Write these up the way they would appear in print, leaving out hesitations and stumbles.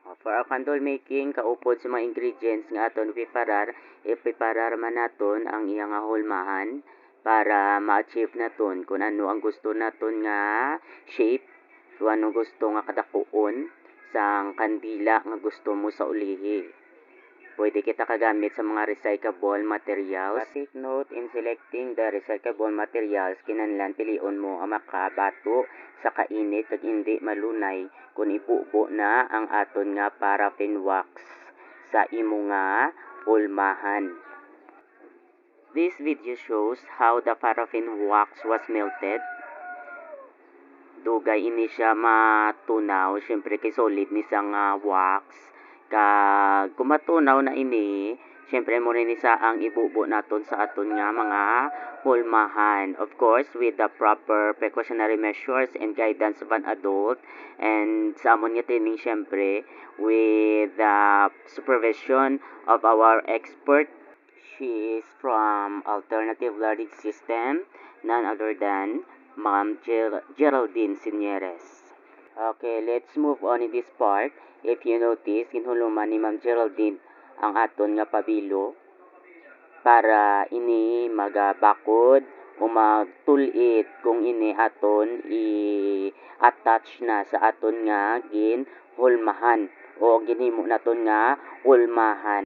For our candle making, kaupod sa mga ingredients nga aton ipiparar man naton ang iyang hulmahan para ma-achieve naton kung ano ang gusto naton nga shape, kung ano gusto nga kadakuon sang kandila nga gusto mo sa ulihi. Pwede kita kagamit sa mga recyclable materials. Take note in selecting the recyclable materials, kinahanglan pilion mo ang makabato sa kainit kag hindi malunay kung ibubo na ang aton nga paraffin wax sa imo nga hulmahan. This video shows how the paraffin wax was melted. Dugay ini siya matunaw, syempre kay solid ni sang wax. Kag kung matunaw na ini, syempre mo rin isa ang ibubo naton sa aton nga mga hulmahan. Of course, with the proper precautionary measures and guidance of an adult, and sa amon nga training syempre with the supervision of our expert. She is from Alternative Learning System, none other than Ma'am Geraldine Sinieres. Okay, let's move on in this part. If you notice, kinhuluman ni Ma'am Geraldine ang aton nga pabilo para ini magabakod o magtulit kung ini aton i-attach na sa aton nga ginhulmahan o ginhimo naton nga hulmahan.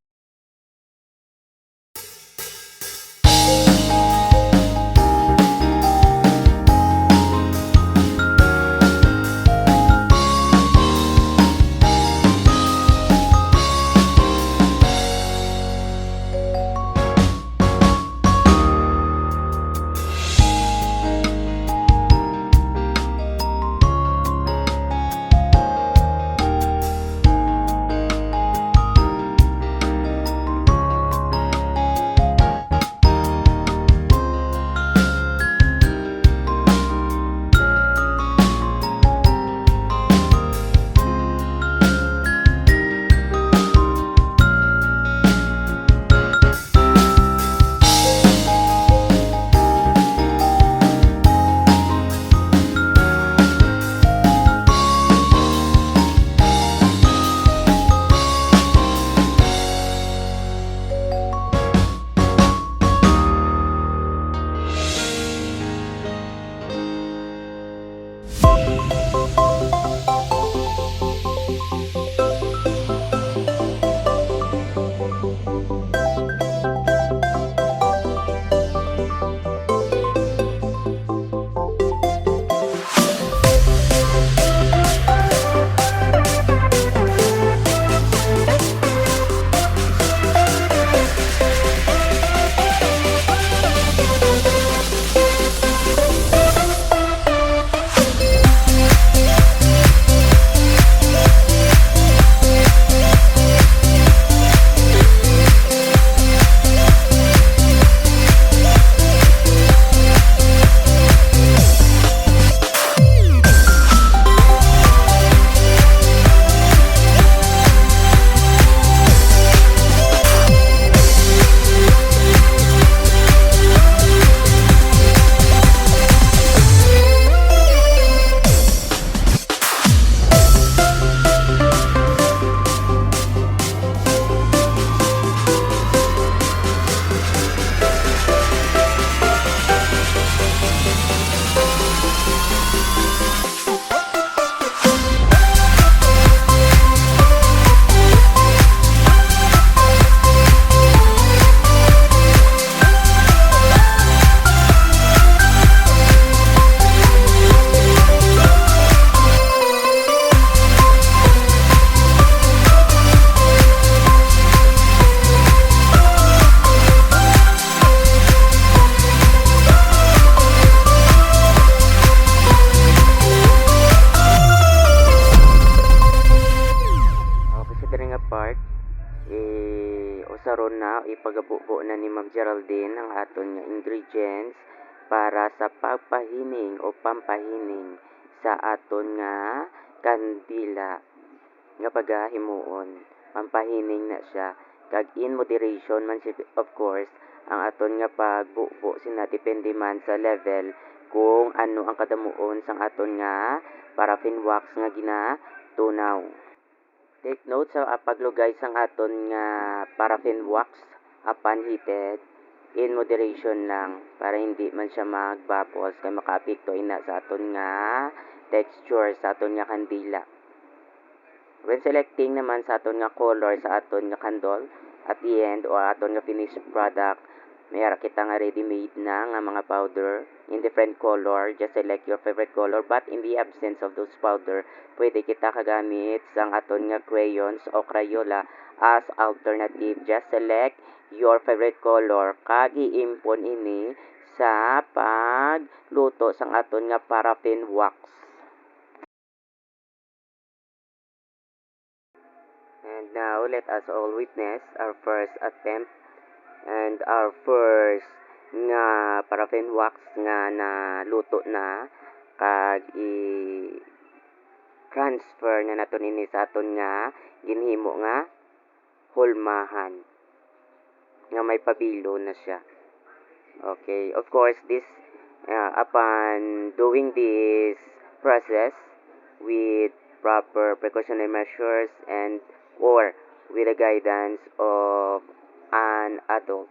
Usaron na ipagabubo na ni Ma'am Geraldine ang aton nga ingredients para sa pagpahining o pampahining sa aton nga kandila nga pagahimuon. Pampahining na siya kag in moderation man siya, of course, ang aton nga pagbubo sina depende man sa level kung ano ang kadamuon sang aton nga paraffin wax nga ginatunaw. Take note sa paglugay sang aton nga paraffin wax upon heated, in moderation lang para hindi man siya magbubbles kay makaapekto ina sa aton nga texture sa aton nga kandila. When selecting naman sa aton nga color sa aton nga candle at the end or aton nga finished product, mayara kita nga ready-made na nga mga powder in different color. Just select your favorite color, but in the absence of those powder, pwede kita kagamit sang aton nga crayons o crayola as alternative. Just select your favorite color kag iimpon ini sa pagluto sang aton nga paraffin wax. And now, let us all witness our first attempt and our first nga paraffin wax nga naluto na kag i-transfer na naton ini sa aton nga ginhimo nga hulmahan nga may pabilo na siya. Okay, of course, this upon doing this process with proper precautionary measures and or with the guidance of an adult.